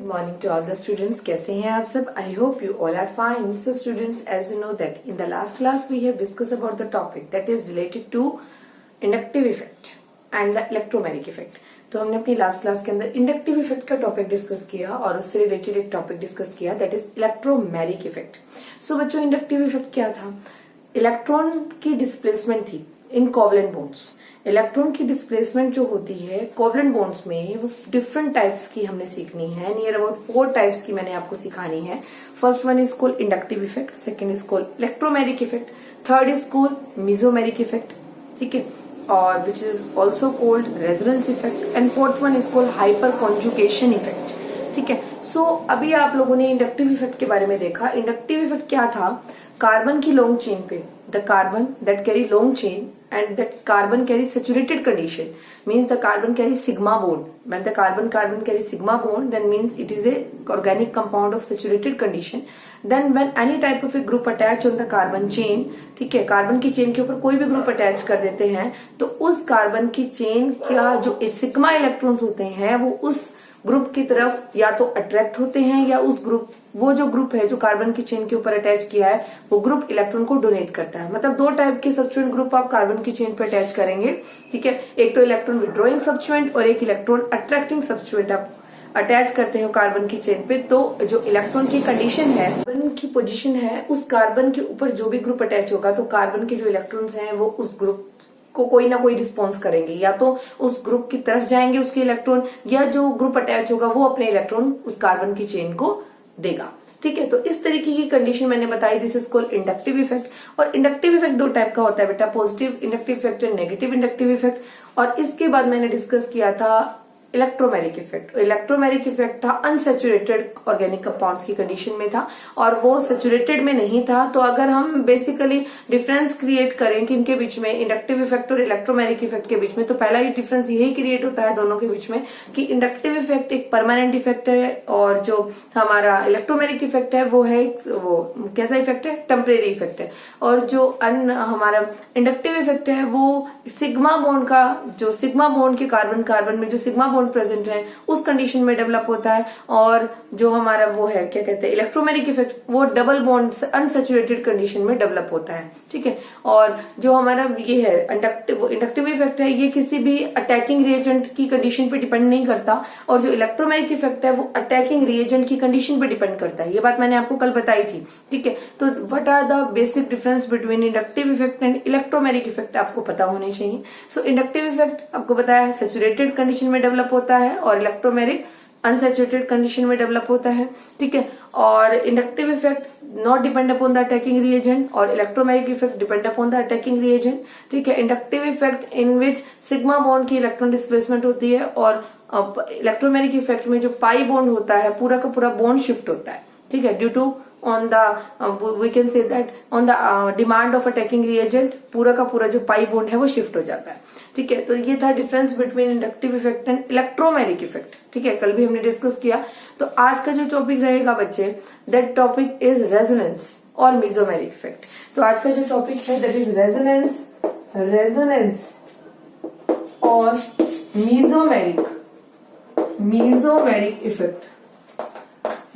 Good morning to all the students. कैसे हैं आप सब? I hope you all are fine. So students, as you know that in the last class we have discussed about the topic that is related to inductive effect and the electromagnetic effect. तो हमने अपनी last class के अंदर inductive effect का topic discuss किया और उससे related एक टॉपिक डिस्कस किया दैट इज इलेक्ट्रोमैग्नेटिक इफेक्ट. सो बच्चों, इंडक्टिव इफेक्ट क्या था? इलेक्ट्रॉन की डिस्प्लेसमेंट थी इन कोवलेंट बॉन्ड्स. इलेक्ट्रॉन की डिस्प्लेसमेंट जो होती है कोवलेंट बॉन्ड्स में, वो डिफरेंट टाइप्स की हमने सीखनी है. नियर अबाउट 4 टाइप्स की मैंने आपको सिखानी है. First one is called inductive effect, second is called electromagnetic effect, third is called mesomagnetic effect, ठीक है, और which is also called resonance effect, and fourth one is called hyperconjugation effect. ठीक है. सो अभी आप लोगों ने इंडक्टिव इफेक्ट के बारे में देखा. इंडक्टिव इफेक्ट क्या था? कार्बन की लॉन्ग चेन पे the carbon that carry long chain and that carbon carries saturated condition means the carbon carries sigma bond. When the carbon carries sigma bond, then means it is a organic compound of saturated condition. Then when any type of a group attach on the carbon chain, ठीक है, carbon की chain के ऊपर कोई भी group attach कर देते हैं तो उस कार्बन की चेन का जो सिग्मा इलेक्ट्रॉन्स होते हैं वो उस ग्रुप की तरफ या तो अट्रैक्ट होते हैं या उस ग्रुप, वो जो ग्रुप है जो कार्बन की चेन के ऊपर अटैच किया है वो ग्रुप इलेक्ट्रॉन को डोनेट करता है. मतलब 2 टाइप के सब्स्टिट्यूएंट ग्रुप आप कार्बन की चेन पे अटैच करेंगे. ठीक है, एक तो इलेक्ट्रॉन विड्रॉइंग सब्स्टिट्यूएंट और एक इलेक्ट्रॉन अट्रैक्टिंग सब्स्टिट्यूएंट आप अटैच करते हैं कार्बन की चेन पे. तो जो इलेक्ट्रॉन की कंडीशन है, कार्बन की पोजीशन है, उस कार्बन के ऊपर जो भी ग्रुप अटैच होगा तो कार्बन के जो इलेक्ट्रॉन्स हैं वो उस ग्रुप को कोई ना कोई रिस्पॉन्स करेंगे, या तो उस ग्रुप की तरफ जाएंगे उसके इलेक्ट्रॉन, या जो ग्रुप अटैच होगा वो अपने इलेक्ट्रॉन उस कार्बन की चेन को देगा. ठीक है, तो इस तरीके की कंडीशन मैंने बताई. This is called inductive effect. और इंडक्टिव इफेक्ट 2 टाइप का होता है बेटा, positive inductive effect and negative inductive effect. और इसके बाद मैंने डिस्कस किया था इलेक्ट्रोमैग्नेटिक इफेक्ट. इलेक्ट्रोमैग्नेटिक इफेक्ट था अनसैचुरेटेड ऑर्गेनिक कंपाउंड्स की कंडीशन में था और वो सैचुरेटेड में नहीं था. तो अगर हम बेसिकली डिफरेंस क्रिएट करें कि इनके बीच में, इंडक्टिव इफेक्ट और इलेक्ट्रोमैग्नेटिक इफेक्ट के बीच में, तो पहला ये डिफरेंस यही क्रिएट होता है दोनों के बीच में कि इंडक्टिव इफेक्ट एक परमानेंट इफेक्ट है और जो हमारा इलेक्ट्रोमैग्नेटिक इफेक्ट है वो है, वो कैसा इफेक्ट है? टेम्परेरी इफेक्ट है. और जो हमारा इंडक्टिव इफेक्ट है वो सिग्मा बॉन्ड का, जो सिग्मा बॉन्ड के कार्बन में जो सिग्मा बॉन्ड प्रेजेंट है उस कंडीशन में डेवलप होता है. और जो हमारा वो है, क्या कहते हैं, इलेक्ट्रोमैग्नेटिक इफेक्ट, वो डबल बॉन्ड अनसैचुरेटेड कंडीशन में डेवलप होता है. ठीक है. और जो हमारा ये है इंडक्टिव इफेक्ट है, ये किसी भी अटैकिंग रिएजेंट की कंडीशन पे डिपेंड नहीं करता. और जो इलेक्ट्रोमैग्नेटिक इफेक्ट है वो अटैकिंग रिएजेंट की कंडीशन पे डिपेंड करता है. ये बात मैंने आपको कल बताई थी. ठीक है. तो what are the basic difference between inductive effect and electromagnetic effect आपको पता होने चाहिए. सो इंडक्टिव इफेक्ट आपको बताया सैचुरेटेड कंडीशन में डेवलप होता है और इलेक्ट्रोमैग्नेटिक अनसैचुरेटेड कंडीशन में डेवलप होता है. ठीक है. और inductive effect not depend upon the attacking reagent और electromagnetic effect depend upon the attacking reagent. ठीक है. Inductive effect in which sigma bond की इलेक्ट्रॉन डिस्प्लेसमेंट होती है और इलेक्ट्रोमैग्नेटिक इफेक्ट में जो पाई बॉन्ड होता है पूरा का पूरा बॉन्ड शिफ्ट होता है. ठीक है. Due to on the we can say that on the demand of attacking reagent पूरा का पूरा जो पाई बॉन्ड है वो शिफ्ट हो जाता है. ठीक है. तो ये था difference between inductive effect and electromagnetic effect. ठीक है. कल भी हमने डिस्कस किया. तो आज का जो टॉपिक रहेगा बच्चे, दैट टॉपिक इज रेजोनेंस और मेसोमैग्नेटिक इफेक्ट. तो आज का जो टॉपिक है दैट इज रेजोनेंस और mesomagnetic effect.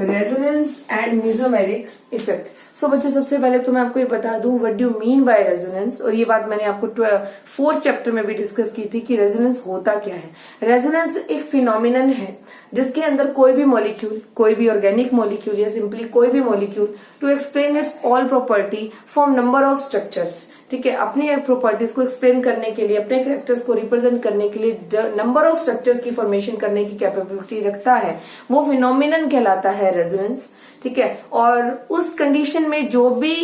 Resonance and mesomagnetic effect. So बच्चे, सबसे पहले तो मैं आपको ये बता दूं what do mean by resonance. और ये बात मैंने आपको 4th चैप्टर में भी डिस्कस की थी कि रेजोनेंस होता क्या है. रेजोनेंस एक फिनोमिनन है जिसके अंदर कोई भी मॉलिक्यूल, कोई भी ऑर्गेनिक मॉलिक्यूल या सिंपली कोई भी molecule to explain its all property from number of structures. ठीक है. अपनी प्रॉपर्टीज को एक्सप्लेन करने के लिए, अपने कैरेक्टर्स को रिप्रेजेंट करने के लिए नंबर ऑफ स्ट्रक्चर्स की फॉर्मेशन करने की कैपेबिलिटी रखता है, वो फिनोमिनन कहलाता है रेजोनेंस. ठीक है. और उस कंडीशन में जो भी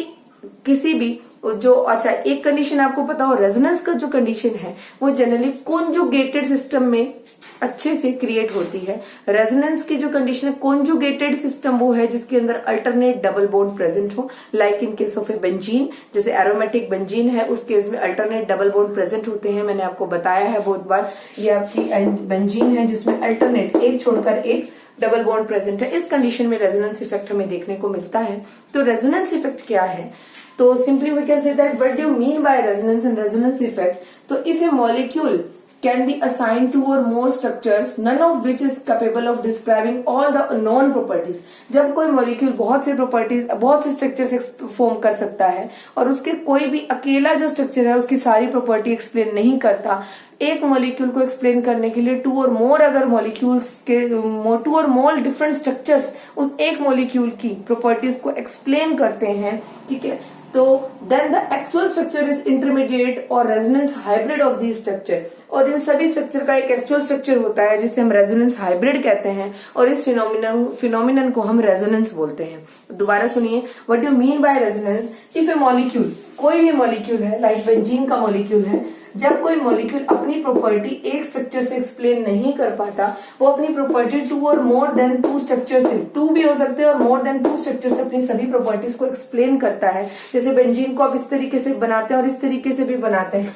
किसी भी जो, अच्छा एक कंडीशन आपको पता हो, रेजोनेंस का जो कंडीशन है वो जनरली कॉन्जुगेटेड सिस्टम में अच्छे से क्रिएट होती है. रेजोनेंस की जो कंडीशन है, कॉन्जुगेटेड सिस्टम वो है जिसके अंदर अल्टरनेट डबल बॉन्ड प्रेजेंट हो. Like in case of A benzene, जैसे एरोमेटिक बेंजीन है उस केस में अल्टरनेट डबल बॉन्ड प्रेजेंट होते हैं. मैंने आपको बताया है बहुत बार. ये आपकी बेंजीन है जिसमें अल्टरनेट एक छोड़कर एक डबल बॉन्ड प्रेजेंट है. इस कंडीशन में रेजोनेंस इफेक्ट हमें देखने को मिलता है. तो रेजोनेंस इफेक्ट क्या है? तो simply we can say that what do you mean by resonance and resonance effect. तो if a molecule can be assigned two or more structures, none of which is capable of describing all the known properties. जब कोई molecule बहुत से properties, बहुत से structures form कर सकता है और उसके कोई भी अकेला जो स्ट्रक्चर है उसकी सारी प्रॉपर्टी एक्सप्लेन नहीं करता, एक मॉलिक्यूल को एक्सप्लेन करने के लिए टू और मोर अगर मॉलिक्यूल्स के टू और मोर डिफरेंट स्ट्रक्चर्स उस एक मॉलिक्यूल की प्रॉपर्टीज को एक्सप्लेन करते हैं, ठीक है, तो then the actual structure is intermediate और resonance hybrid of the structure. और इन सभी स्ट्रक्चर का एक एक्चुअल स्ट्रक्चर होता है जिसे हम रेजोनेंस हाइब्रिड कहते हैं और इस फिनोमिनन को हम रेजोनेंस बोलते हैं। दोबारा सुनिए, what do mean by resonance? If A molecule, कोई भी मॉलिक्यूल है, लाइक बेंजीन का मॉलिक्यूल है, जब कोई मॉलिक्यूल अपनी प्रॉपर्टी एक स्ट्रक्चर से एक्सप्लेन नहीं कर पाता, वो अपनी प्रॉपर्टी टू और मोर देन टू स्ट्रक्चर से, टू भी हो सकते हैं और मोर देन टू स्ट्रक्चर से अपनी सभी प्रॉपर्टीज को एक्सप्लेन करता है। जैसे बेंजीन को आप इस तरीके से बनाते हैं और इस तरीके से भी बनाते हैं,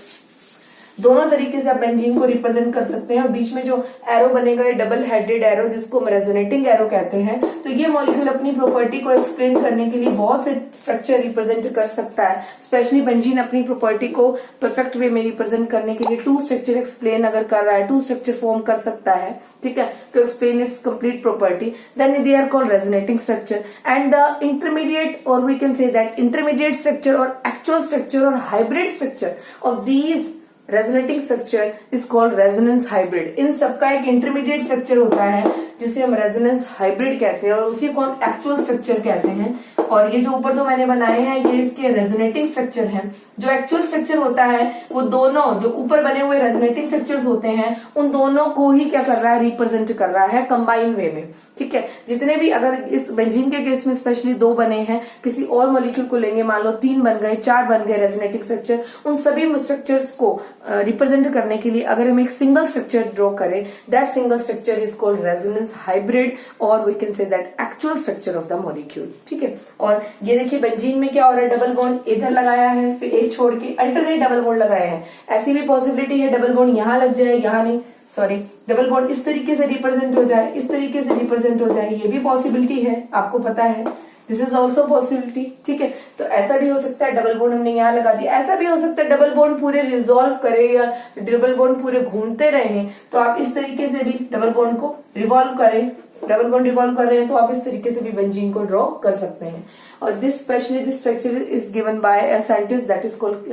दोनों तरीके से आप बेंजीन को रिप्रेजेंट कर सकते हैं और बीच में जो एरो बनेगा ये डबल हेडेड एरो जिसको हम रेजोनेटिंग एरो कहते हैं। तो ये मॉलिक्यूल अपनी प्रॉपर्टी को एक्सप्लेन करने के लिए बहुत से स्ट्रक्चर रिप्रेजेंट कर सकता है। स्पेशली बेंजीन अपनी प्रॉपर्टी को परफेक्ट वे में रिप्रेजेंट करने के लिए टू स्ट्रक्चर एक्सप्लेन अगर कर रहा है, टू स्ट्रक्चर फॉर्म कर सकता है, ठीक है, to explain its complete property, then they are called resonating structure. And the intermediate, or we can say that intermediate structure or actual structure or hybrid structure of these resonating structure is called resonance hybrid. इन सबका एक intermediate structure होता है जिसे हम resonance hybrid कहते हैं और उसी को हम एक्चुअल स्ट्रक्चर कहते हैं। और ये जो ऊपर दो मैंने बनाए हैं ये इसके रेजोनेटिंग स्ट्रक्चर हैं। जो एक्चुअल स्ट्रक्चर होता है वो दोनों जो ऊपर बने हुए रेजोनेटिंग स्ट्रक्चर्स होते हैं उन दोनों को ही क्या कर रहा है, रिप्रेजेंट कर रहा है कंबाइन वे में, ठीक है। जितने भी, अगर इस बेंजीन के केस में स्पेशली दो बने हैं, किसी और मॉलिक्यूल को लेंगे, मान लो 3 बन गए, 4 बन गए रेजोनेटिंग स्ट्रक्चर, उन सभी स्ट्रक्चर्स को रिप्रेजेंट करने के लिए अगर हम एक सिंगल स्ट्रक्चर ड्रॉ करें, that single structure is called resonance hybrid और we can say that actual structure of the molecule, ठीक है। और ये देखिए बेंजीन में क्या हो रहा है, डबल बॉन्ड इधर लगाया है, फिर एक छोड़ के अल्टरनेट डबल बॉन्ड लगाए हैं। ऐसी भी पॉसिबिलिटी है डबल बॉन्ड यहाँ लग जाए, यहाँ नहीं, सॉरी, डबल बॉन्ड इस तरीके से रिप्रेजेंट हो जाए, इस तरीके से रिप्रेजेंट हो जाए, ये भी पॉसिबिलिटी है, आपको पता है, दिस इज ऑल्सो पॉसिबिलिटी, ठीक है। तो ऐसा भी हो सकता है डबल बॉन्ड हमने यहाँ लगा दिया, ऐसा भी हो सकता है डबल बॉन्ड पूरे रिजॉल्व करे या डबल बॉन्ड पूरे घूमते रहे, तो आप इस तरीके से भी डबल बॉन्ड को रिवॉल्व करें, डबल बॉन्ड रिवॉल्व कर रहे हैं तो आप इस तरीके से भी बेंजीन को ड्रॉ कर सकते हैं। और this specially this structure is given by a scientist that is called,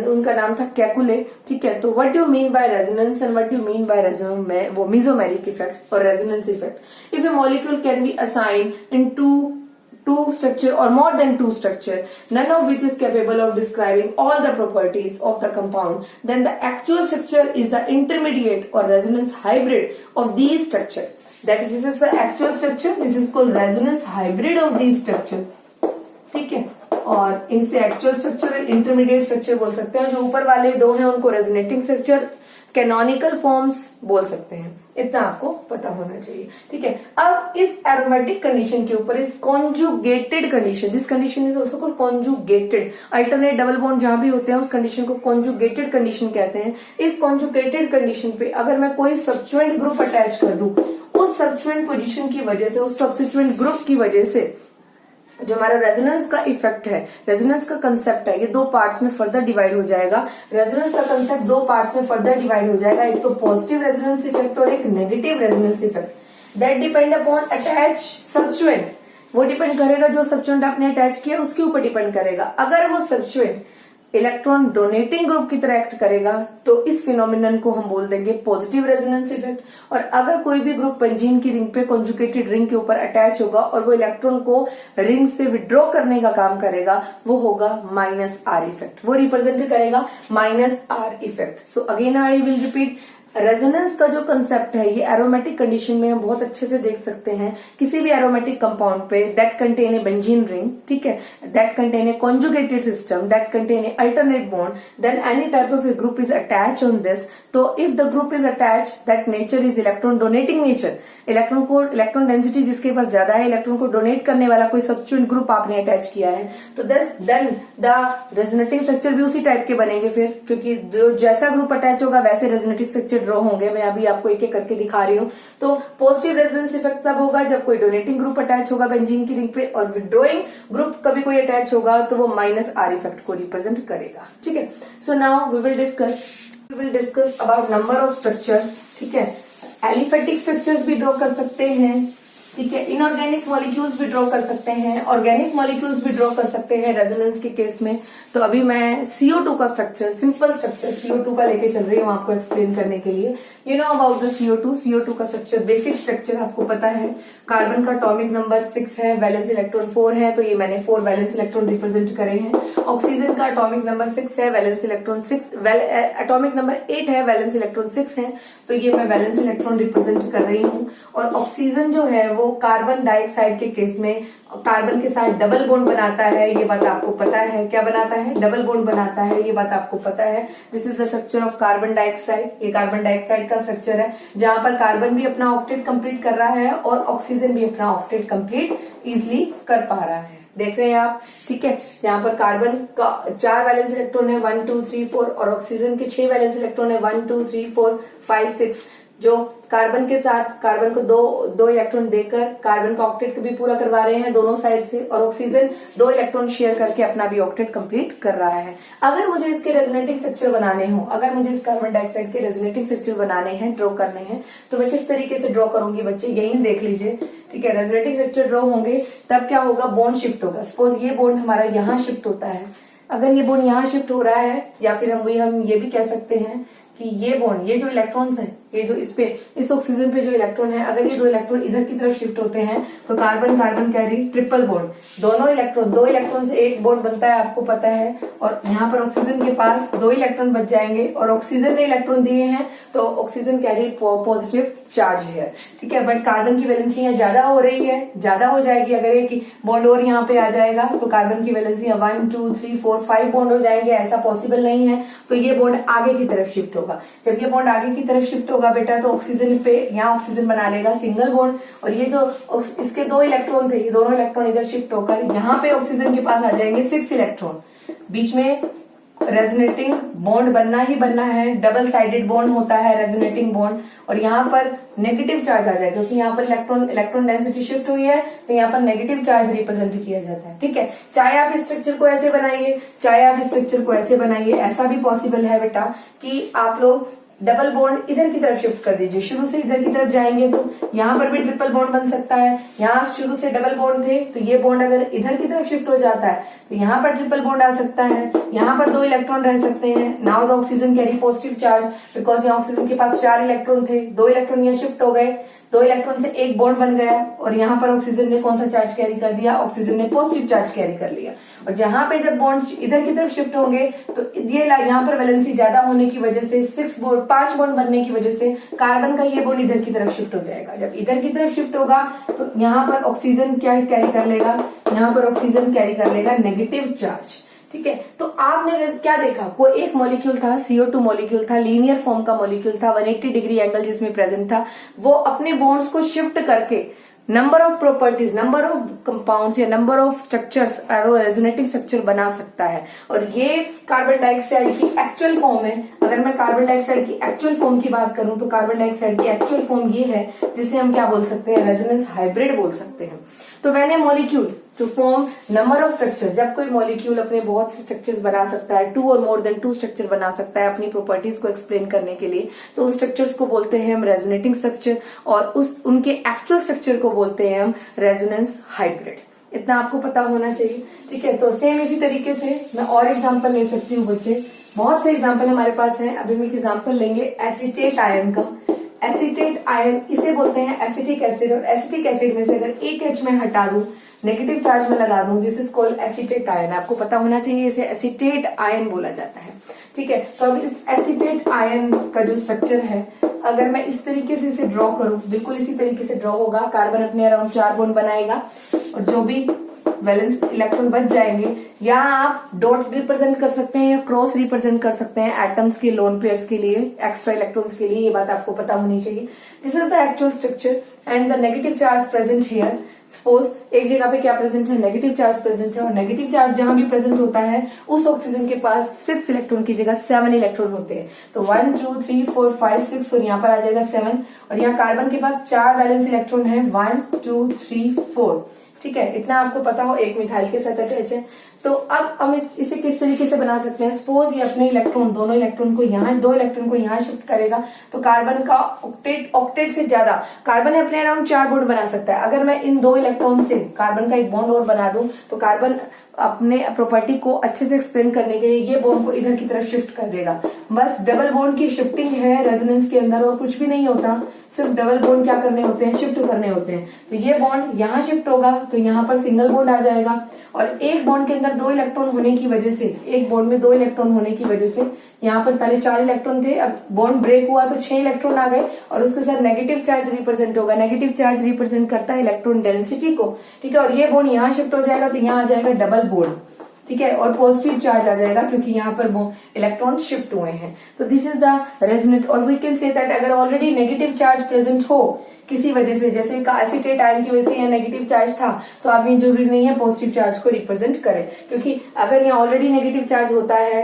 उनका नाम था केकुले, ठीक है। तो what do mean by resonance and what do mean bye वो मेसोमेरिक इफेक्ट और resonance effect? If A molecule can be assigned in two structure or more than two structure, none of which is capable of describing all the properties of the compound, then the actual structure is the intermediate or resonance hybrid of these structure. That is, this is the actual structure, this is called resonance hybrid of these structure, ठीक है। और इनसे actual structure और intermediate structure बोल सकते हैं। जो ऊपर वाले दो हैं उनको रेजोनेटिंग स्ट्रक्चर, कैनोनिकल फॉर्म्स बोल सकते हैं, इतना आपको पता होना चाहिए, ठीक है। अब इस एरोमेटिक कंडीशन के ऊपर इस conjugated condition, this condition is also called conjugated, alternate double bond जहां भी होते हैं उस कंडीशन को कॉन्जुगेटेड कंडीशन कहते हैं। इस कॉन्जुगेटेड कंडीशन पे अगर मैं कोई सब्स्टिट्यूएंट ग्रुप अटैच कर दूं, उस सब्स्टिट्यूएंट पोजीशन की वजह से, उस सब्स्टिट्यूएंट ग्रुप की वजह से जो हमारा रेजोनेंस का इफेक्ट है, रेजोनेंस का कंसेप्ट है, ये दो पार्ट्स में फर्दर डिवाइड हो जाएगा। रेजोनेंस का कंसेप्ट दो पार्ट्स में फर्दर डिवाइड हो जाएगा, एक तो पॉजिटिव रेजोनेंस इफेक्ट और एक negative resonance effect. That depend upon attach substituent, वो डिपेंड करेगा जो सब्स्टिट्यूएंट आपने अटैच किया उसके ऊपर डिपेंड करेगा। अगर वो सब्स्टिट्यूएंट इलेक्ट्रॉन डोनेटिंग ग्रुप की तरह एक्ट करेगा तो इस फिनोमिनन को हम बोल देंगे पॉजिटिव रेजोनेंस इफेक्ट। और अगर कोई भी ग्रुप बेंजीन की रिंग पे कॉन्जुगेटेड रिंग के ऊपर अटैच होगा और वो इलेक्ट्रॉन को रिंग से विड्रॉ करने का काम करेगा, वो होगा -r इफेक्ट, वो रिप्रेजेंट करेगा -r effect. So again I will repeat, resonance का जो कंसेप्ट है ये एरोमेटिक कंडीशन में हम बहुत अच्छे से देख सकते हैं। किसी भी एरोमेटिक कंपाउंड पे that contain a benzene ring, ठीक है, that contain a conjugated system, that contain a alternate bond, then any type of a group is attach on this. तो if the group is attach, that nature is electron donating nature, electron density जिसके पास ज्यादा है, electron को donate करने वाला कोई substituent group आपने अटैच किया है, तो देन द रेजोनेटिंग स्ट्रक्चर भी उसी टाइप के बनेंगे फिर, क्योंकि जो जैसा ग्रुप अटैच होगा वैसे रेजोनेटिंग स्ट्रक्चर ड्रॉ होंगे। मैं अभी आपको एक एक करके दिखा रही हूँ। तो पॉजिटिव रेजोनेंस इफेक्ट तब होगा जब कोई डोनेटिंग ग्रुप अटैच होगा बेंजीन की रिंग पे, और विड्रॉइंग ग्रुप कभी कोई अटैच होगा तो वो -r इफेक्ट को रिप्रेजेंट करेगा, ठीक है। So now we will discuss we will discuss about number of structures, ठीक है। एलिफेटिक स्ट्रक्चर्स भी ड्रॉ कर सकते हैं, ठीक है। इनऑर्गेनिक मॉलिक्यूल्स भी ड्रॉ कर सकते हैं, ऑर्गेनिक मॉलिक्यूल्स भी ड्रॉ कर सकते हैं रेजोनेंस के केस में। तो अभी मैं CO2 का स्ट्रक्चर, सिंपल स्ट्रक्चर CO2 का लेके चल रही हूँ आपको एक्सप्लेन करने के लिए। You know about the CO2 का स्ट्रक्चर, बेसिक स्ट्रक्चर आपको पता है। कार्बन का एटॉमिक नंबर 6 है, वैलेंस इलेक्ट्रॉन 4 है, तो ये मैंने 4 वैलेंस इलेक्ट्रॉन रिप्रेजेंट करे हैं। ऑक्सीजन का एटॉमिक नंबर 6 है, वैलेंस इलेक्ट्रॉन 6, एटॉमिक नंबर 8 है, वैलेंस इलेक्ट्रॉन 6 है, तो ये मैं वैलेंस इलेक्ट्रॉन रिप्रेजेंट कर रही हूँ। और ऑक्सीजन जो है वो कार्बन डाइऑक्साइड के केस में कार्बन के साथ डबल बॉन्ड बनाता है, ये बात आपको पता है। क्या बनाता है? डबल बॉन्ड बनाता है, ये बात आपको पता है। This is the structure of carbon dioxide. ये कार्बन डाइऑक्साइड का स्ट्रक्चर है, जहां पर कार्बन भी अपना ऑक्टेट कंप्लीट कर रहा है और ऑक्सीजन भी अपना ऑक्टेट कंप्लीट इजिली कर पा रहा है। देख रहे हैं आप, ठीक है। जहां पर कार्बन का 4 वैलेंस इलेक्ट्रॉन है, 1 2 3 4, और ऑक्सीजन के 6 वैलेंस इलेक्ट्रॉन है, 1 2 3 4 5 6, जो कार्बन के साथ कार्बन को दो इलेक्ट्रॉन देकर कार्बन का ऑक्टेट भी पूरा करवा रहे हैं दोनों साइड से, और ऑक्सीजन 2 इलेक्ट्रॉन शेयर करके अपना भी ऑक्टेट कंप्लीट कर रहा है। अगर मुझे इसके रेजोनेटिंग स्ट्रक्चर बनाने हो, अगर मुझे इस कार्बन डाइऑक्साइड के रेजोनेटिंग स्ट्रक्चर बनाने हैं, ड्रॉ करने हैं, तो मैं किस तरीके से ड्रॉ करूंगी बच्चे, यही देख लीजिए, ठीक है। रेजोनेटिंग स्ट्रक्चर ड्रॉ होंगे तब क्या होगा, बॉन्ड शिफ्ट होगा। सपोज ये बॉन्ड हमारा यहाँ शिफ्ट होता है, अगर ये बॉन्ड यहाँ शिफ्ट हो रहा है, या फिर हम ये भी कह सकते हैं कि ये बॉन्ड, ये जो इलेक्ट्रॉन्स हैं, ये जो इस ऑक्सीजन पे जो इलेक्ट्रॉन है, अगर ये 2 इलेक्ट्रॉन इधर की तरफ शिफ्ट होते हैं तो carbon carbon carry triple bond, दोनों इलेक्ट्रॉन 2 इलेक्ट्रॉन से एक बॉन्ड बनता है, आपको पता है। और यहाँ पर ऑक्सीजन के पास 2 इलेक्ट्रॉन बच जाएंगे, और ऑक्सीजन ने इलेक्ट्रॉन दिए हैं तो ऑक्सीजन कैरी पॉजिटिव चार्ज है, ठीक है। बट कार्बन की वैलेंसी यहाँ ज्यादा हो रही है, ज्यादा हो जाएगी। अगर एक बॉन्ड और यहाँ पे आ जाएगा तो कार्बन की वैलेंसी 1 2 3 4 5 बॉन्ड हो जाएंगे, ऐसा पॉसिबल नहीं है। तो ये बॉन्ड आगे की तरफ शिफ्ट होगा। जब ये बॉन्ड आगे की तरफ शिफ्ट होगा बेटा, तो ऑक्सीजन पे यहाँ ऑक्सीजन बना लेगा सिंगल बॉन्ड, और ये जो इसके 2 इलेक्ट्रॉन थे, ये दोनों इलेक्ट्रॉन इधर शिफ्ट होकर यहाँ पे ऑक्सीजन के पास आ जाएंगे 6 इलेक्ट्रॉन। बीच में रेजोनेटिंग बॉन्ड बनना ही बनना है, डबल साइडेड बॉन्ड होता है रेजोनेटिंग बॉन्ड, और यहाँ पर नेगेटिव चार्ज आ जाएगा, क्योंकि यहाँ पर इलेक्ट्रॉन डेंसिटी शिफ्ट हुई है, तो यहाँ पर नेगेटिव चार्ज रिप्रेजेंट किया जाता है, ठीक है। चाहे आप इस स्ट्रक्चर को ऐसे बनाइए, चाहे आप इस स्ट्रक्चर को ऐसे बनाइए, ऐसा भी पॉसिबल है बेटा कि आप लोग डबल बॉन्ड इधर की तरफ शिफ्ट कर दीजिए। शुरू से इधर की तरफ जाएंगे तो यहाँ पर भी ट्रिपल बॉन्ड बन सकता है। यहाँ शुरू से डबल बॉन्ड थे, तो ये बॉन्ड अगर इधर की तरफ शिफ्ट हो जाता है तो यहाँ पर ट्रिपल बॉन्ड आ सकता है, यहाँ पर 2 इलेक्ट्रॉन रह सकते हैं। Now the oxygen carry positive charge, because यहाँ ऑक्सीजन के पास 4 इलेक्ट्रॉन थे, 2 इलेक्ट्रॉन यहाँ शिफ्ट हो गए, 2 इलेक्ट्रॉन से एक बॉन्ड बन गया, और यहाँ पर ऑक्सीजन ने कौन सा चार्ज कैरी कर दिया, ऑक्सीजन ने पॉजिटिव चार्ज कैरी कर लिया। और जहां पे जब बॉन्ड इधर की तरफ शिफ्ट होंगे तो ये यहाँ पर वैलेंसी ज्यादा होने की वजह से 5 बॉन्ड बनने की वजह से कार्बन का ये बॉन्ड इधर की तरफ शिफ्ट हो जाएगा। जब इधर की तरफ शिफ्ट होगा तो यहाँ पर ऑक्सीजन क्या कैरी कर लेगा, यहाँ पर ऑक्सीजन कैरी कर लेगा नेगेटिव चार्ज, ठीक है। तो आपने क्या देखा, कोई एक मॉलिक्यूल था, CO2 मॉलिक्यूल था, लीनियर फॉर्म का मॉलिक्यूल था, 180 डिग्री एंगल जिसमें प्रेजेंट था, वो अपने बॉन्ड्स को शिफ्ट करके number of properties, number of compounds या number of structures resonating structure बना सकता है। और ये कार्बन डाइऑक्साइड की एक्चुअल फॉर्म है। अगर मैं कार्बन डाइऑक्साइड की एक्चुअल फॉर्म की बात करूं तो कार्बन डाइऑक्साइड की एक्चुअल फॉर्म ये है, जिसे हम क्या बोल सकते हैं, रेजोनेंस हाइब्रिड बोल सकते हैं। तो when a molecule to form number of structure, जब कोई मॉलिक्यूल अपने बहुत से स्ट्रक्चर्स बना सकता है, 2 और मोर देन 2 स्ट्रक्चर बना सकता है अपनी प्रॉपर्टीज को एक्सप्लेन करने के लिए, तो उन स्ट्रक्चर्स को बोलते हैं हम रेजोनेटिंग स्ट्रक्चर, और उनके एक्चुअल स्ट्रक्चर को बोलते हैं हम रेजोनेंस हाइब्रिड। इतना आपको पता होना चाहिए, ठीक है। तो सेम इसी तरीके से मैं और एग्जाम्पल ले सकती हूँ बच्चे, बहुत से एग्जाम्पल हमारे पास है। अभी हम एक एग्जाम्पल लेंगे एसीटेट आयन का। एसीटेट आयन इसे बोलते हैं एसिटिक एसिड, और एसिटिक एसिड में से अगर एक H में हटा दूं, नेगेटिव चार्ज में लगा दूं, this is called acetate ion. आपको पता होना चाहिए, इसे एसीटेट आयन बोला जाता है, ठीक है। तो अब इस एसीटेट आयन का जो स्ट्रक्चर है, अगर मैं इस तरीके से इसे ड्रॉ करूं, बिल्कुल इसी तरीके से ड्रॉ होगा। कार्बन अपने अराउंड 4 बॉन्ड बनाएगा, और जो भी वैलेंस इलेक्ट्रॉन बच जाएंगे, या आप डॉट रिप्रेजेंट कर सकते हैं या क्रॉस रिप्रेजेंट कर सकते हैं एटम्स के लोन पेयर्स के लिए, एक्स्ट्रा इलेक्ट्रॉन्स के लिए। ये बात आपको पता होनी चाहिए। This is the actual structure and the negative charge present here. Suppose एक जगह पे क्या प्रेजेंट है, नेगेटिव चार्ज प्रेजेंट है, और नेगेटिव चार्ज जहां भी प्रेजेंट होता है उस ऑक्सीजन के पास 6 इलेक्ट्रॉन की जगह 7 इलेक्ट्रॉन होते हैं। तो 1 2 3 4 5 6, और यहाँ पर आ जाएगा 7, और यहाँ कार्बन के पास 4 वैलेंस इलेक्ट्रॉन है, 1 2 3 4, ठीक है। इतना आपको पता हो, एक मिथाइल के साथ अटैच है। तो अब हम इसे किस तरीके से बना सकते हैं, सपोज ये अपने इलेक्ट्रॉन, दोनों इलेक्ट्रॉन को यहाँ, दो इलेक्ट्रॉन को यहाँ शिफ्ट करेगा, तो कार्बन का ऑक्टेट से ज्यादा, कार्बन अपने अराउंड 4 बॉन्ड बना सकता है। अगर मैं इन दो इलेक्ट्रॉन से कार्बन का एक बॉन्ड और बना दूं, तो कार्बन अपने प्रॉपर्टी को अच्छे से एक्सप्लेन करने के लिए ये बॉन्ड को इधर की तरफ शिफ्ट कर देगा। बस डबल बॉन्ड की शिफ्टिंग है रेजोनेंस के अंदर, और कुछ भी नहीं होता, सिर्फ डबल बॉन्ड क्या करने होते हैं, शिफ्ट करने होते हैं। तो ये बॉन्ड यहाँ शिफ्ट होगा, तो यहाँ पर सिंगल बॉन्ड आ जाएगा, और एक बॉन्ड के अंदर 2 इलेक्ट्रॉन होने की वजह से, एक बॉन्ड में 2 इलेक्ट्रॉन होने की वजह से, यहाँ पर पहले 4 इलेक्ट्रॉन थे, अब बॉन्ड ब्रेक हुआ तो 6 इलेक्ट्रॉन आ गए, और उसके साथ नेगेटिव चार्ज रिप्रेजेंट होगा। नेगेटिव चार्ज रिप्रेजेंट करता है इलेक्ट्रॉन डेंसिटी को, ठीक है। और ये बॉन्ड यहाँ शिफ्ट हो जाएगा, तो यहाँ आ जाएगा डबल बॉन्ड, ठीक है, और पॉजिटिव चार्ज आ जाएगा क्योंकि यहाँ पर वो इलेक्ट्रॉन शिफ्ट हुए हैं। तो दिस इज द रेजोनेंट। और वी कैन से दैट अगर ऑलरेडी नेगेटिव चार्ज प्रेजेंट हो किसी वजह से, जैसे एसीटेट आयन की वजह से यहाँ नेगेटिव चार्ज था, तो अब ये जरूरी नहीं है पॉजिटिव चार्ज को रिप्रेजेंट करे, क्योंकि अगर यहाँ ऑलरेडी नेगेटिव चार्ज होता है,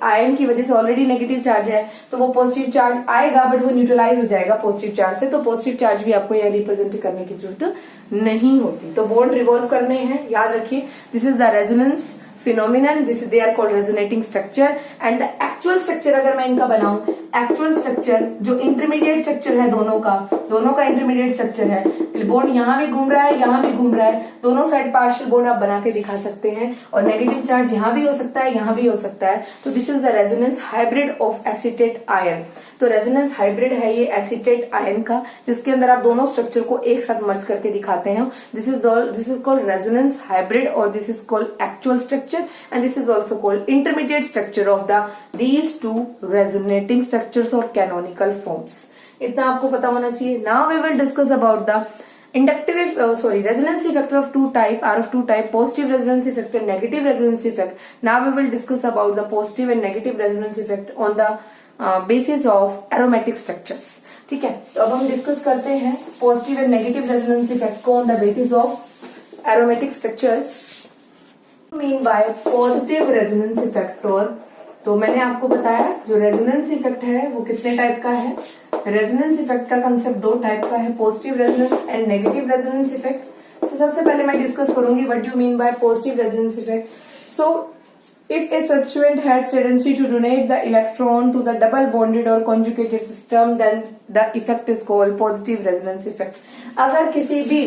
आयन की वजह से ऑलरेडी नेगेटिव चार्ज है, तो वो पॉजिटिव चार्ज आएगा बट वो न्यूट्रलाइज हो जाएगा पॉजिटिव चार्ज से, तो पॉजिटिव चार्ज भी आपको यहाँ रिप्रेजेंट करने की जरूरत नहीं होती। तो बॉन्ड रिवॉल्व करने हैं, याद रखिए। This is the resonance phenomenon, this they are called resonating structure, and the actual structure अगर मैं इनका बनाऊं, एक्चुअल स्ट्रक्चर जो इंटरमीडिएट स्ट्रक्चर है दोनों का इंटरमीडिएट स्ट्रक्चर है। बॉन्ड यहाँ भी घूम रहा है, यहाँ भी घूम रहा है, दोनों साइड पार्शियल बॉन्ड आप बना के दिखा सकते हैं, और नेगेटिव चार्ज यहाँ भी हो सकता है, यहाँ भी हो सकता है। तो this is the resonance hybrid of acetate ion. तो रेजोनेंस हाइब्रिड है ये एसीटेट आयन का, जिसके अंदर आप दोनों स्ट्रक्चर को एक साथ मर्ज करके दिखाते हैं। This is called resonance hybrid, और this is called actual structure, and this is also called intermediate structure of these two resonating structures or canonical forms. इतना आपको पता होना चाहिए। Now we will discuss about the resonance effect of two type, are of two type, positive resonance effect and negative resonance effect. Now we will discuss about the positive and negative resonance effect on the basis of aromatic structures. ठीक है, तो अब हम discuss करते हैं positive and negative resonance effect को on the basis of aromatic structures. Mean by positive resonance effect, और तो मैंने आपको बताया जो रेजोनेंस इफेक्ट है वो कितने टाइप का है। रेजोनेंस इफेक्ट का कंसेप्ट 2 टाइप का है, positive resonance and negative resonance effect. So सबसे पहले मैं डिस्कस करूंगी what do mean by positive resonance effect. So if a substituent has tendency to donate the electron to the double bonded or conjugated system, then the effect is called positive resonance effect. अगर किसी भी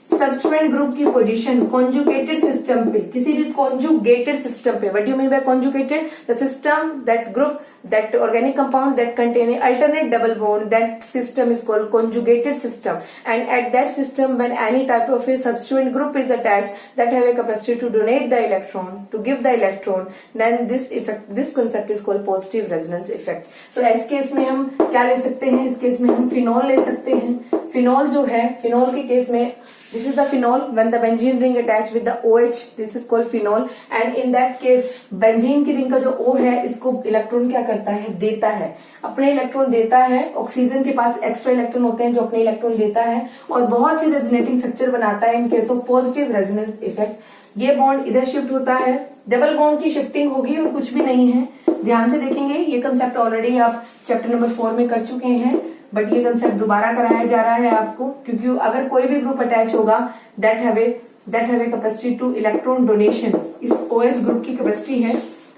सबस्टिट्यूएंट group की position conjugated system पे, किसी भी conjugated system पे, what do you mean by conjugated, the system that group that organic compound that contain an alternate double bond, that system is called conjugated system, and at that system when any type of a substituent group is attached that have a capacity to donate the electron, to give the electron, then this effect, this concept is called positive resonance effect. So इस case में हम क्या ले सकते हैं, इस case में हम फिनॉल ले सकते हैं। फिनॉल जो है, फिनॉल के केस में this is the phenol when the benzene ring attached with the OH, this is called phenol, and in that case benzene की रिंग का जो O है इसको इलेक्ट्रॉन क्या करता है, देता है, अपने इलेक्ट्रॉन देता है। ऑक्सीजन के पास एक्स्ट्रा इलेक्ट्रॉन होते हैं जो अपने इलेक्ट्रॉन देता है, और बहुत से रेजोनेटिंग स्ट्रक्चर बनाता है in case of positive resonance effect. ये बॉन्ड इधर शिफ्ट होता है, डबल बॉन्ड की शिफ्टिंग होगी और कुछ भी नहीं है। ध्यान से देखेंगे, ये कंसेप्ट ऑलरेडी आप चैप्टर नंबर 4 में कर चुके हैं, बट ये कंसेप्ट दोबारा कराया जा रहा है आपको, क्योंकि अगर कोई भी ग्रुप अटैच होगा that have a capacity to electron donation, इस OH ग्रुप की कैपेसिटी है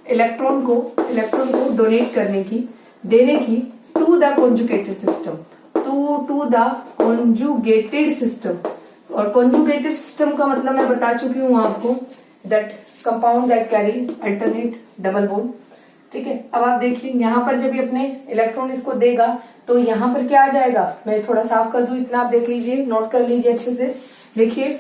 इलेक्ट्रॉन को डोनेट करने की, देने की to the conjugated system, to the conjugated system. और कॉन्जुगेटेड सिस्टम का मतलब मैं बता चुकी हूँ आपको, that compound that carry alternate double bond. ठीक है, अब आप देखिए यहाँ पर जब ये अपने इलेक्ट्रॉन इसको देगा तो यहाँ पर क्या आ जाएगा, मैं थोड़ा साफ कर दूं, इतना आप देख लीजिए, नोट कर लीजिए अच्छे से। देखिए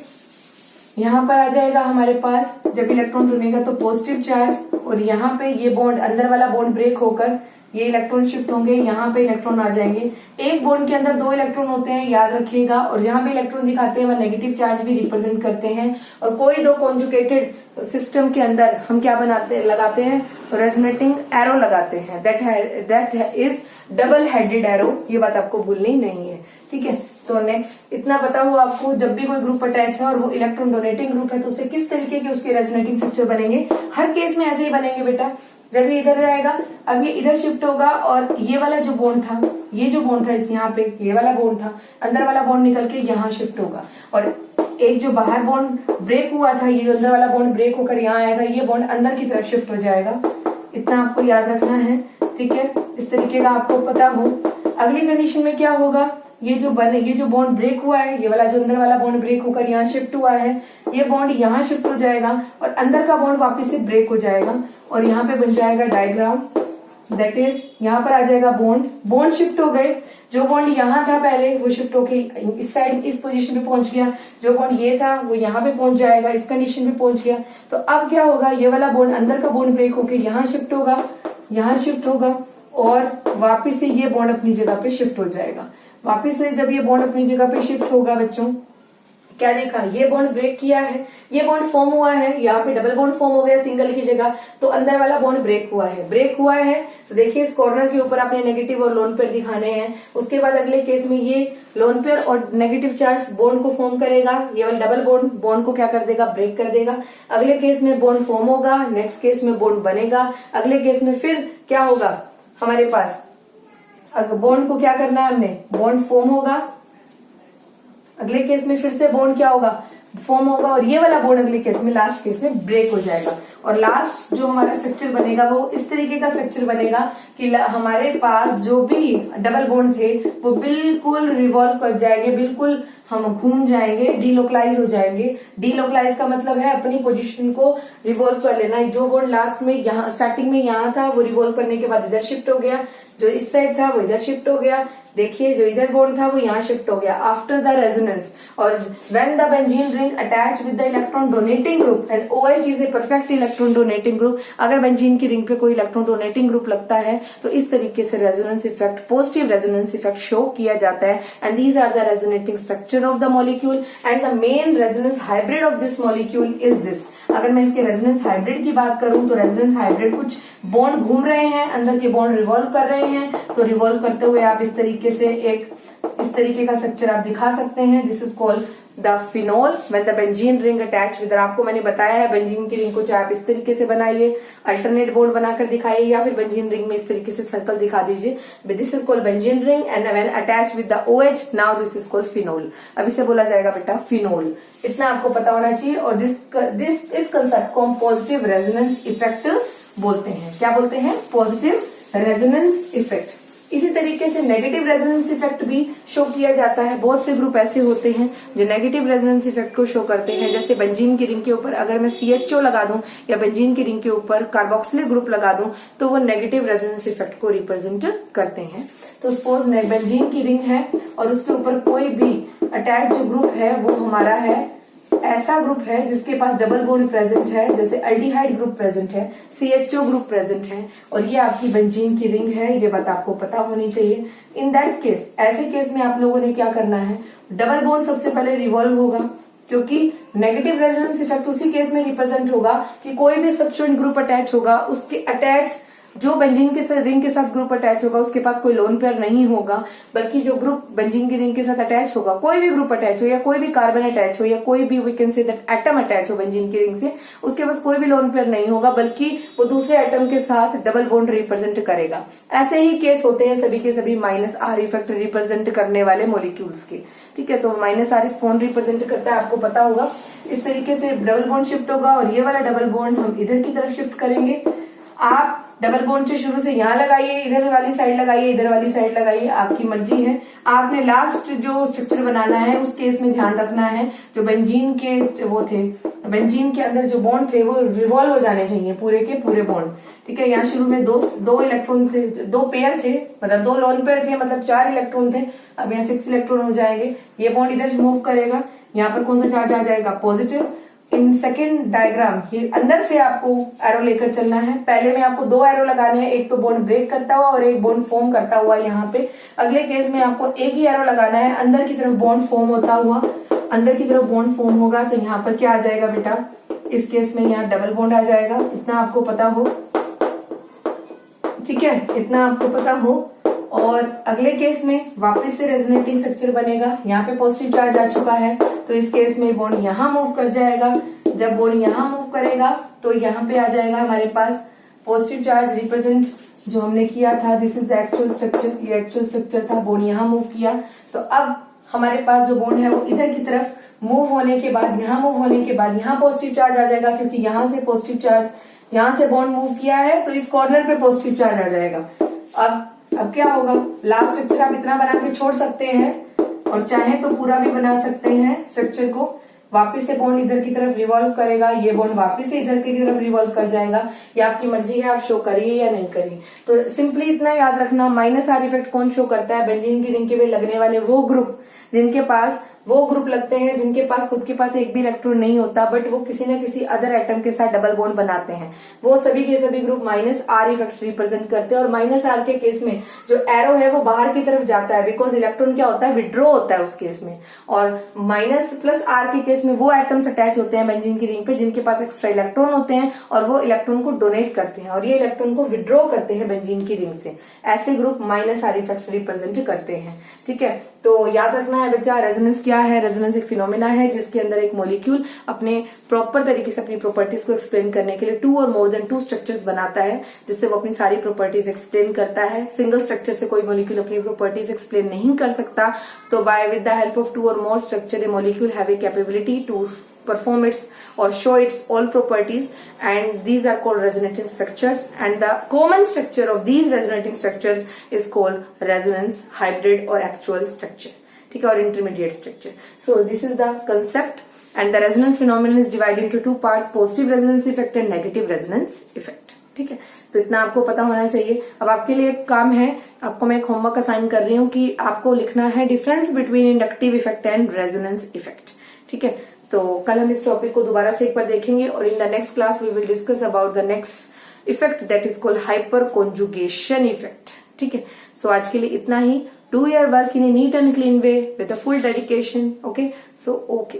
यहाँ पर आ जाएगा हमारे पास, जब इलेक्ट्रॉन डोनेगा तो पॉजिटिव चार्ज, और यहाँ पे ये बॉन्ड, अंदर वाला बॉन्ड ब्रेक होकर ये इलेक्ट्रॉन शिफ्ट होंगे, यहाँ पे इलेक्ट्रॉन आ जाएंगे। एक बॉन्ड के अंदर 2 इलेक्ट्रॉन होते हैं, याद रखिएगा, और जहां भी इलेक्ट्रॉन दिखाते हैं वह नेगेटिव चार्ज भी रिप्रेजेंट करते हैं। और कोई 2 कॉन्जुगेटेड सिस्टम के अंदर हम क्या लगाते हैं, रेजोनेटिंग एरो लगाते हैं, that is double headed arrow. ये बात आपको भूलनी नहीं है, ठीक है। तो नेक्स्ट इतना पता हुआ आपको, जब भी कोई ग्रुप अटैच है और वो इलेक्ट्रॉन डोनेटिंग ग्रुप है तो उसे किस तरीके के उसके रेजोनेटिंग स्ट्रक्चर बनेंगे, हर केस में ऐसे ही बनेंगे बेटा। जब ये इधर जाएगा, अब ये इधर शिफ्ट होगा, और ये वाला जो बॉन्ड था, ये जो बॉन्ड था इस यहाँ पे, ये वाला बॉन्ड था, अंदर वाला बॉन्ड निकल के यहाँ शिफ्ट होगा, और एक जो बाहर बॉन्ड ब्रेक हुआ था, ये अंदर वाला बॉन्ड ब्रेक होकर यहाँ आया था, ये बॉन्ड अंदर की तरफ शिफ्ट हो जाएगा। इतना आपको याद रखना है, ठीक है, इस तरीके का आपको पता हो। अगली कंडीशन में क्या होगा, ये जो बॉन्ड ब्रेक हुआ है, ये वाला जो अंदर वाला बॉन्ड ब्रेक होकर यहाँ शिफ्ट हुआ है, ये बॉन्ड यहाँ शिफ्ट हो जाएगा और अंदर का बॉन्ड वापस से ब्रेक हो जाएगा और यहाँ पे बन जाएगा डायग्राम, दैट इज यहाँ पर आ जाएगा बॉन्ड शिफ्ट हो गए। जो बॉन्ड यहाँ था पहले वो शिफ्ट होके इस साइड इस पोजीशन पे पहुंच गया, जो बॉन्ड ये था वो यहाँ पे पहुंच जाएगा, इस कंडीशन पे पहुंच गया। तो अब क्या होगा, ये वाला बॉन्ड अंदर का बॉन्ड ब्रेक होके यहाँ शिफ्ट होगा और वापिस से ये बॉन्ड अपनी जगह पे शिफ्ट हो जाएगा। वापिस से जब ये बॉन्ड अपनी जगह पे शिफ्ट होगा बच्चों, क्या देखा, ये बॉन्ड ब्रेक किया है, ये बॉन्ड फॉर्म हुआ है, यहाँ पे डबल बॉन्ड फॉर्म हो गया सिंगल की जगह, तो अंदर वाला बॉन्ड ब्रेक हुआ है। तो देखिए इस कॉर्नर के ऊपर आपने नेगेटिव और लोन पेयर दिखाने हैं। उसके बाद अगले केस में ये लोन पेयर और नेगेटिव चार्ज बॉन्ड को फॉर्म करेगा, ये वाला डबल बॉन्ड को क्या कर देगा, ब्रेक कर देगा। अगले केस में बॉन्ड फॉर्म होगा, नेक्स्ट केस में बॉन्ड बनेगा, अगले केस में फिर क्या होगा हमारे पास, बॉन्ड को क्या करना है हमने, बॉन्ड फॉर्म होगा, अगले केस में फिर से बॉन्ड क्या होगा, फॉर्म होगा और ये वाला बॉन्ड अगले केस में लास्ट केस में ब्रेक हो जाएगा। और लास्ट जो हमारा स्ट्रक्चर बनेगा वो इस तरीके का स्ट्रक्चर बनेगा कि हमारे पास जो भी डबल बॉन्ड थे वो बिल्कुल रिवॉल्व कर जाएंगे, बिल्कुल हम घूम जाएंगे, डीलोकलाइज हो जाएंगे। डीलोकलाइज का मतलब है अपनी पोजीशन को रिवॉल्व कर लेना। जो बॉन्ड लास्ट में यहाँ स्टार्टिंग में यहाँ था वो रिवॉल्व करने के बाद इधर शिफ्ट हो गया, जो इस साइड था वो इधर शिफ्ट हो गया, देखिए जो इधर बॉन्ड था वो यहाँ शिफ्ट हो गया आफ्टर द रेजोनेंस। और when the benzene ring attach with the electron donating group and OH is a perfect electron donating group, अगर बेंजीन की रिंग पे कोई इलेक्ट्रॉन डोनेटिंग ग्रुप लगता है तो इस तरीके से resonance effect, positive resonance effect show किया जाता है। And these are the resonating structure of the molecule and the main resonance hybrid of this molecule is this. अगर मैं इसके रेजोनेंस हाइब्रिड की बात करूं तो रेजोनेंस हाइब्रिड कुछ बॉन्ड घूम रहे हैं, अंदर के बॉन्ड रिवॉल्व कर रहे हैं, तो रिवॉल्व करते हुए आप इस तरीके से इस तरीके का स्ट्रक्चर आप दिखा सकते हैं। This is called the phenol when the benzene ring attach with, आपको मैंने बताया है बेंजीन की रिंग को चाहे आप इस तरीके से बनाइए, अल्टरनेट बॉन्ड बनाकर दिखाइए, या फिर बेंजीन रिंग में इस तरीके से सर्कल दिखा दीजिए। This is called benzene ring and when attach with the OH, now this is called phenol. अब इसे बोला जाएगा बेटा फिनोल। इतना आपको पता होना चाहिए। और इस कंसेप्ट को हम पॉजिटिव रेजोनेंस इफेक्ट बोलते हैं। क्या बोलते हैं? Positive resonance effect. इसी तरीके से नेगेटिव रेजोनेंस इफेक्ट भी शो किया जाता है। बहुत से ग्रुप ऐसे होते हैं जो नेगेटिव रेजोनेंस इफेक्ट को शो करते हैं। जैसे बेंजीन की रिंग के ऊपर अगर मैं CHO लगा दूं या बेंजीन की रिंग के ऊपर कार्बोक्सिलिक ग्रुप लगा दूं तो वो नेगेटिव रेजोनेंस इफेक्ट को रिप्रेजेंट करते हैं। तो सपोज बेंजीन की रिंग है और उसके ऊपर कोई भी अटैच जो ग्रुप है वो हमारा है ऐसा ग्रुप है जिसके पास डबल बॉन्ड प्रेजेंट है, जैसे अल्डिहाइड ग्रुप प्रेजेंट है, CHO ग्रुप प्रेजेंट है, और ये आपकी बेंजीन की रिंग है। ये बात आपको पता होनी चाहिए। इन दैट केस, ऐसे केस में आप लोगों ने क्या करना है, डबल बॉन्ड सबसे पहले रिवॉल्व होगा, क्योंकि नेगेटिव रेजोनेंस इफेक्ट उसी केस में रिप्रेजेंट होगा कि कोई भी सब्स्टिट्यूएंट ग्रुप अटैच होगा, उसके अटैच जो बेंजीन के साथ रिंग के साथ ग्रुप अटैच होगा उसके पास कोई लोन पेयर नहीं होगा, बल्कि जो ग्रुप बेंजीन की रिंग के साथ अटैच होगा, कोई भी ग्रुप अटैच हो या कोई भी कार्बन अटैच हो या कोई भी we can say that atom attach हो बेंजीन की रिंग से, उसके पास कोई भी लोन पेयर नहीं होगा, बल्कि वो दूसरे एटम के साथ डबल बॉन्ड रिप्रेजेंट करेगा। ऐसे ही केस होते हैं सभी के सभी -R इफेक्ट रिप्रेजेंट करने वाले मॉलिक्यूल्स के। ठीक है, तो -R कौन रिप्रेजेंट करता है आपको पता होगा। इस तरीके से डबल बॉन्ड शिफ्ट होगा और ये वाला डबल बॉन्ड हम इधर की तरफ शिफ्ट करेंगे। आप डबल बॉन्ड से शुरू से यहाँ लगाइए, इधर वाली साइड लगाइए, इधर वाली साइड लगाइए, आपकी मर्जी है। आपने लास्ट जो स्ट्रक्चर बनाना है उस केस में ध्यान रखना है जो बेंजीन के वो थे, बेंजीन के अंदर जो बॉन्ड थे वो रिवॉल्व हो जाने चाहिए पूरे के पूरे बॉन्ड। ठीक है, यहाँ शुरू में दो इलेक्ट्रॉन थे, 2 पेयर थे, मतलब 2 लोन पेयर थे, मतलब 4 इलेक्ट्रॉन थे। अब यहाँ 6 इलेक्ट्रॉन हो जाएंगे। ये बॉन्ड इधर मूव करेगा, यहाँ पर कौन सा चार्ज आ जाएगा? पॉजिटिव। इन सेकेंड डायग्राम ये अंदर से आपको एरो लेकर चलना है। पहले में आपको 2 एरो लगाने हैं, एक तो बॉन्ड ब्रेक करता हुआ और एक बॉन्ड फॉर्म करता हुआ यहाँ पे। अगले केस में आपको एक ही एरो लगाना है, अंदर की तरफ बॉन्ड फॉर्म होता हुआ, अंदर की तरफ बॉन्ड फॉर्म होगा तो यहाँ पर क्या आ जाएगा बेटा? इस केस में यहाँ डबल बॉन्ड आ जाएगा। इतना आपको पता हो, ठीक है, इतना आपको पता हो। और अगले केस में वापस से रेजोनेटिंग स्ट्रक्चर बनेगा। यहाँ पे पॉजिटिव चार्ज आ चुका है तो इस केस में बॉन्ड यहाँ मूव कर जाएगा। जब बॉन्ड यहाँ मूव करेगा तो यहाँ पे आ जाएगा हमारे पास पॉजिटिव चार्ज रिप्रेजेंट जो हमने किया था। This is the actual structure, ये एक्चुअल स्ट्रक्चर था। बॉन्ड यहाँ मूव किया तो अब हमारे पास जो बॉन्ड है वो इधर की तरफ मूव होने के बाद, यहाँ मूव होने के बाद यहाँ पॉजिटिव चार्ज आ जाएगा, क्योंकि यहाँ से पॉजिटिव चार्ज, यहाँ से बॉन्ड मूव किया है तो इस कॉर्नर पे पॉजिटिव चार्ज आ जाएगा। अब क्या होगा, लास्ट स्ट्रक्चर आप इतना बना के छोड़ सकते हैं और चाहे तो पूरा भी बना सकते हैं स्ट्रक्चर को। वापस से बॉन्ड इधर की तरफ रिवॉल्व करेगा, ये बॉन्ड वापस से इधर की तरफ रिवॉल्व कर जाएगा। ये आपकी मर्जी है, आप शो करिए या नहीं करिए। तो सिंपली इतना याद रखना, माइनस आर इफेक्ट कौन शो करता है, बेंजीन की रिंग के पे लगने वाले वो ग्रुप लगते हैं जिनके पास खुद के पास एक भी इलेक्ट्रॉन नहीं होता, बट वो किसी न किसी अदर एटम के साथ डबल बॉन्ड बनाते हैं। वो सभी के सभी group minus are effect represent करते हैं। और माइनस आर के केस में जो एरो है वो बाहर की तरफ जाता है, बिकॉज इलेक्ट्रॉन क्या होता है, विड्रॉ होता है उस केस में। और माइनस प्लस आर के केस में वो एटम्स अटैच होते हैं बेंजीन की रिंग पे जिनके पास एक्स्ट्रा इलेक्ट्रॉन होते हैं और वो इलेक्ट्रॉन को डोनेट करते हैं और ये इलेक्ट्रॉन को विड्रॉ करते हैं बेंजीन की रिंग से। ऐसे group minus are effect represent करते हैं। ठीक है, तो याद रखना है बच्चा, रेजोनेंस क्या है। रेजोनेंस एक फिनोमेना है जिसके अंदर एक मॉलिक्यूल अपने प्रॉपर तरीके से अपनी प्रॉपर्टीज को एक्सप्लेन करने के लिए 2 और मोर देन 2 स्ट्रक्चर्स बनाता है, जिससे वो अपनी सारी प्रॉपर्टीज एक्सप्लेन करता है। सिंगल स्ट्रक्चर से कोई मॉलिक्यूल अपनी प्रॉपर्टीज एक्सप्लेन नहीं कर सकता, तो by with the help of 2 or more structure a molecule have a capability to perform its or show its all properties, and these are called resonating structures, and the common structure of these resonating structures is called resonance, hybrid or actual structure. ठीक है, और intermediate structure. So this is the concept, and the resonance phenomenon is divided into 2 parts, positive resonance effect and negative resonance effect. ठीक है, तो इतना आपको पता होना चाहिए। अब आपके लिए एक काम है, आपको मैं एक होमवर्क असाइन कर रही हूँ कि आपको लिखना है difference between inductive effect and resonance effect. ठीक है, तो कल हम इस टॉपिक को दोबारा से एक बार देखेंगे और in the next class we will discuss about the next effect that is called hyperconjugation effect. ठीक है, सो आज के लिए इतना ही। Do your work in a neat and clean way with a full dedication. Okay, so okay.